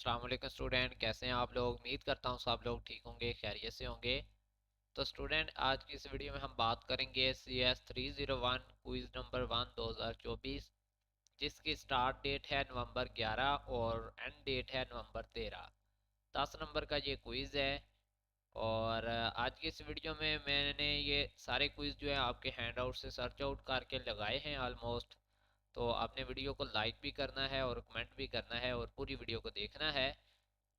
अस्सलाम वालेकुम स्टूडेंट, कैसे हैं आप लोग। उम्मीद करता हूँ सब लोग ठीक होंगे, खैरियत से होंगे। तो स्टूडेंट, आज की इस वीडियो में हम बात करेंगे CS301 क्विज नंबर 1 2024, जिसकी स्टार्ट डेट है नवंबर 11 और एंड डेट है नवंबर 13। 10 नंबर का ये क्विज है। और आज की इस वीडियो में मैंने ये सारे क्विज जो है आपके हैंड आउट से सर्च आउट करके लगाए हैं ऑलमोस्ट। तो आपने वीडियो को लाइक भी करना है और कमेंट भी करना है और पूरी वीडियो को देखना है।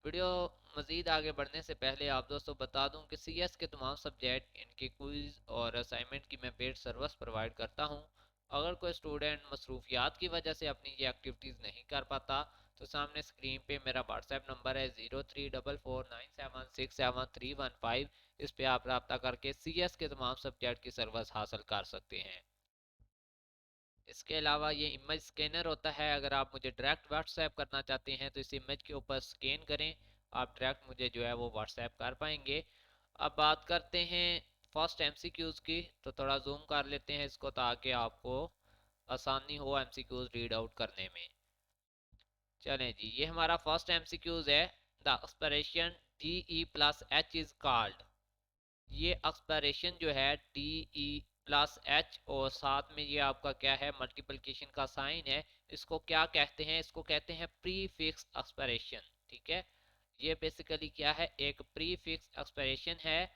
वीडियो मज़ीद आगे बढ़ने से पहले आप दोस्तों बता दूं कि CS के तमाम सब्जेक्ट, इनके क्विज़ और असाइनमेंट की मैं पेड सर्विस प्रोवाइड करता हूं। अगर कोई स्टूडेंट मसरूफियात की वजह से अपनी ये एक्टिविटीज़ नहीं कर पाता तो सामने स्क्रीन पे मेरा व्हाट्सएप नंबर है 034497673115। इस पे आप रब्ता करके CS के तमाम सब्जेक्ट की सर्विस हासिल कर सकते हैं। इसके अलावा ये इमेज स्कैनर होता है। अगर आप मुझे डायरेक्ट व्हाट्सएप करना चाहते हैं तो इस इमेज के ऊपर स्कैन करें, आप डायरेक्ट मुझे जो है वो व्हाट्सएप कर पाएंगे। अब बात करते हैं फर्स्ट एमसीक्यूज की। तो थोड़ा जूम कर लेते हैं इसको ताकि आपको आसानी हो एमसीक्यूज रीड आउट करने में। चलें जी, ये हमारा फर्स्ट एमसीक्यूज है। The expression DE+H is called. ये एक्सप्रेशन जो है DE+H और साथ में ये आपका क्या है, मल्टीप्लिकेशन का साइन है। इसको क्या कहते हैं? इसको कहते हैं प्रीफिक्स एक्सप्रेशन। ठीक है, ये बेसिकली क्या है, एक प्रीफिक्स एक्सप्रेशन है।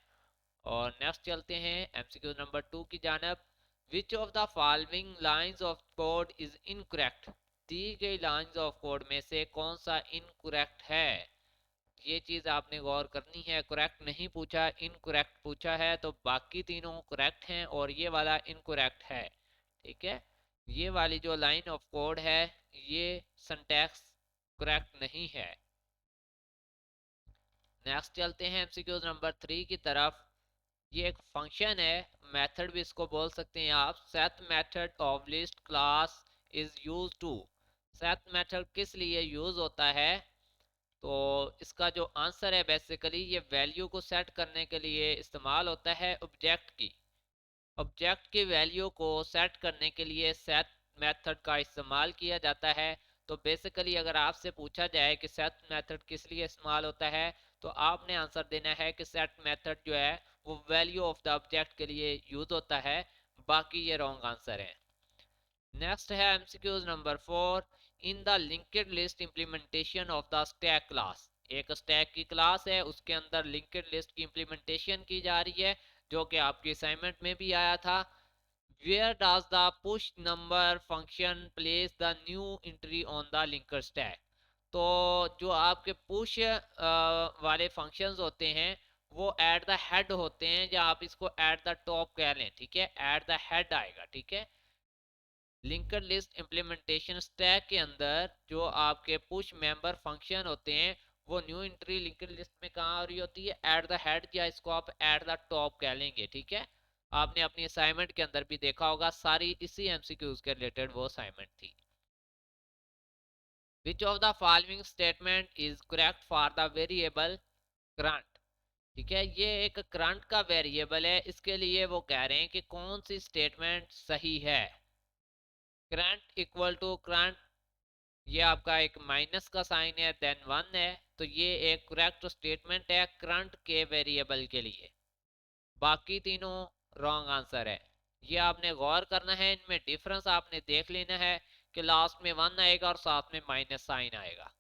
और नेक्स्ट चलते हैं एमसीक्यू नंबर 2 की जानब। Which of the following lines of code is incorrect. दी गई लाइंस ऑफ कोड में से कौन सा इनकरेक्ट है? ये चीज आपने गौर करनी है। करेक्ट नहीं पूछा, इनकरेक्ट पूछा है। तो बाकी तीनों करेक्ट हैं और ये वाला इनकरेक्ट है। ठीक है, ये वाली जो लाइन ऑफ कोड है ये सिंटैक्स करेक्ट नहीं है। नेक्स्ट चलते हैं एमसीक्यू नंबर 3 की तरफ। ये एक फंक्शन है, मेथड भी इसको बोल सकते हैं आप। Set method of list class is use to. Set method किस लिए यूज होता है? तो इसका जो आंसर है, बेसिकली ये वैल्यू को सेट करने के लिए इस्तेमाल होता है ऑब्जेक्ट की। ऑब्जेक्ट की वैल्यू को सेट करने के लिए सेट मेथड का इस्तेमाल किया जाता है। तो बेसिकली अगर आपसे पूछा जाए कि सेट मेथड किस लिए इस्तेमाल होता है तो आपने आंसर देना है कि सेट मेथड जो है वो वैल्यू ऑफ द ऑब्जेक्ट के लिए यूज होता है। बाकी ये रॉन्ग आंसर है। नेक्स्ट है MCQs number 4। In the linked list implementation of the stack class. एक स्टैक की क्लास है, उसके अंदर लिंक्ड लिस्ट की इंप्लीमेंटेशन की जा रही है, जो कि आपके असाइनमेंट में भी आया था। Where does the push number function place the new entry on the linked stack. तो जो आपके पुश वाले फंक्शंस होते हैं वो एट द हेड होते हैं, या आप इसको एट द टॉप कह लें। ठीक है, एट द हेड आएगा। ठीक है, लिंक्ड लिस्ट इंप्लीमेंटेशन स्टैक के अंदर जो आपके पुश मेंबर फंक्शन होते हैं वो न्यू एंट्री लिंक्ड लिस्ट में कहाँ आ रही होती है? एट द हेड, या इसको आप एट द टॉप कह लेंगे। ठीक है, आपने अपनी असाइनमेंट के अंदर भी देखा होगा, सारी इसी एमसीक्यूज के रिलेटेड वो असाइनमेंट थी। विच of the following statement is correct for the variable current. ठीक है, ये एक करंट का वेरिएबल है, इसके लिए वो कह रहे हैं कि कौन सी स्टेटमेंट सही है। करंट इक्वल टू करंट, ये आपका एक माइनस का साइन है, देन 1 है। तो ये एक करेक्ट स्टेटमेंट है करंट के वेरिएबल के लिए। बाकी तीनों रॉन्ग आंसर है। ये आपने गौर करना है, इनमें डिफरेंस आपने देख लेना है कि लास्ट में 1 आएगा और साथ में माइनस साइन आएगा।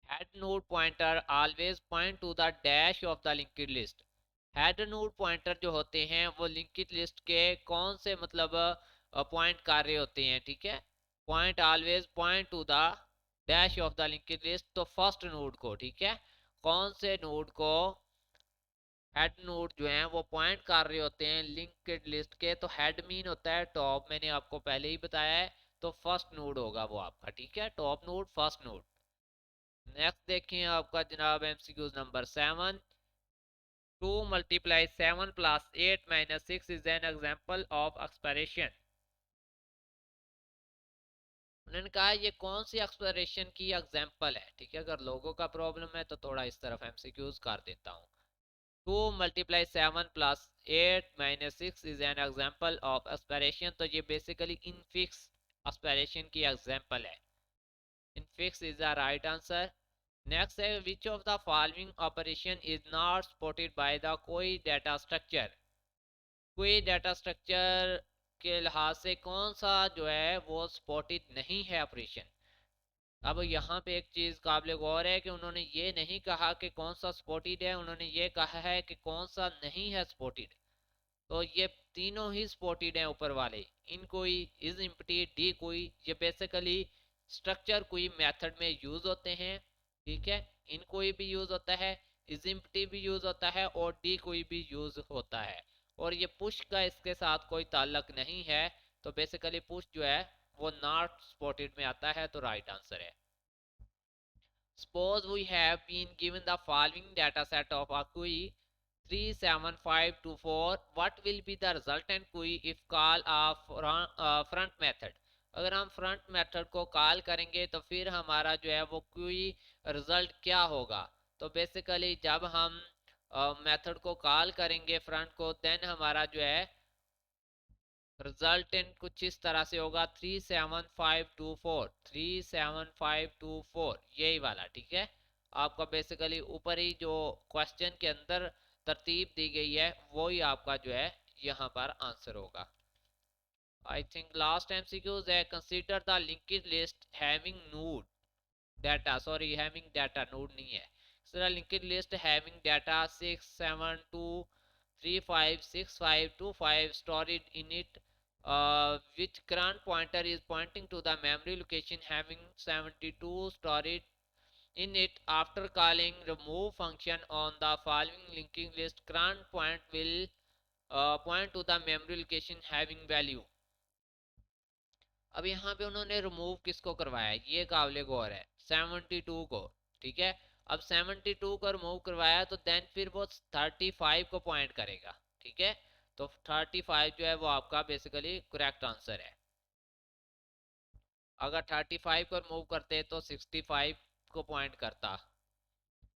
Head nod pointer always point two the dash of the linked list. Head nod pointer जो होते हैं वो लिंक्ड लिस्ट के कौन से मतलब पॉइंट कर रहे होते हैं? ठीक है, point always point two the dash of the linked list, तो फर्स्ट नोड को। ठीक है, कौन से नोड को हेड नोड जो है वो पॉइंट कर रहे होते हैं लिंक्ड लिस्ट के? तो हेड मीन होता है टॉप, मैंने आपको पहले ही बताया है। तो फर्स्ट नोड होगा वो आपका। ठीक है, top node, first node. Next देखें आपका जनाब MCQs number 7। 2 multiply 7 plus 8 minus 6 is an example of expression। उन्होंने कहा ये कौन सी एक्सप्रेशन की एग्जाम्पल है। ठीक है, अगर लोगों का प्रॉब्लम है तो थोड़ा इस तरफ एमसीक्यूज कर देता हूँ। 2 multiply 7 plus 8 minus 6 is an example of expression। तो ये बेसिकली इनफिक्स एक्सप्रेशन की एग्जाम्पल है। Fix is the right answer. Next है which of the following operation is not supported by the queue data structure. Queue data structure के लिहाज से कौन सा जो है वो सपोर्टेड नहीं है ऑपरेशन। अब यहाँ पे एक चीज काबिल गौर है कि उन्होंने ये नहीं कहा कि कौन सा सपोर्टेड है, उन्होंने ये कहा है कि कौन सा नहीं है सपोर्टेड। तो ये तीनों ही सपोर्टेड हैं ऊपर वाले। इन कोई, इज इम्पटी, डी कोई, ये बेसिकली स्ट्रक्चर कोई मेथड में यूज होते हैं। ठीक है, इन कोई भी यूज होता है, इज इम्पटी भी यूज होता है और डी कोई भी यूज होता है। और ये पुश का इसके साथ कोई ताल्लुक नहीं है। तो बेसिकली पुश जो है वो नॉट सपोर्टेड में आता है, तो राइट आंसर है। Suppose we have been given the following data set of a query 37524. What will be the resultant query if call a front method? अगर हम फ्रंट मेथड को कॉल करेंगे तो फिर हमारा जो है वो क्वेरी रिजल्ट क्या होगा। तो बेसिकली जब हम मेथड को कॉल करेंगे फ्रंट को, देन हमारा जो है रिजल्टेंट कुछ इस तरह से होगा 37524, 37524 यही वाला। ठीक है, आपका बेसिकली ऊपर ही जो क्वेश्चन के अंदर तरतीब दी गई है वही आपका जो है यहाँ पर आंसर होगा। आई थिंक लास्ट एमसीक्यूज है consider the linked list having node data, sorry having data, node नहीं है। Sir linked list having data 672356525 stored in it, which current pointer is pointing to the memory location having 72 stored in it. After calling remove function on the following linking list, current point will point to the memory location having value. अब यहाँ पे उन्होंने remove किसको करवाया, ये काबिल गौर है, 72 को। ठीक है, अब 72 को रिमूव करवाया तो देन फिर वो 35 को पॉइंट करेगा। ठीक है, तो 35 जो है वो आपका बेसिकली करेक्ट आंसर है। अगर 35 को रिमूव करते तो 65 को पॉइंट करता,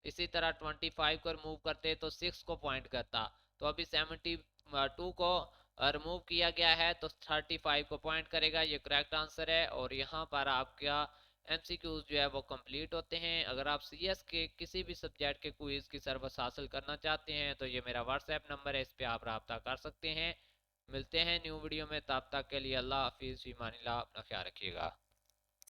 इसी तरह 25 को रिमूव करते तो 6 को पॉइंट करता। तो अभी 72 को रिमूव किया गया है तो 35 को पॉइंट करेगा, ये करेक्ट आंसर है। और यहाँ पर आपका एमसीक्यूज जो है वो कंप्लीट होते हैं। अगर आप सीएस के किसी भी सब्जेक्ट के क्विज की सर्विस हासिल करना चाहते हैं तो ये मेरा व्हाट्सएप नंबर है, इस पर आप रब्ता कर सकते हैं। मिलते हैं न्यू वीडियो में, तब तक के लिए अल्लाह हाफिज़, फ़ी अमानिल्लाह, अपना ख्याल रखिएगा।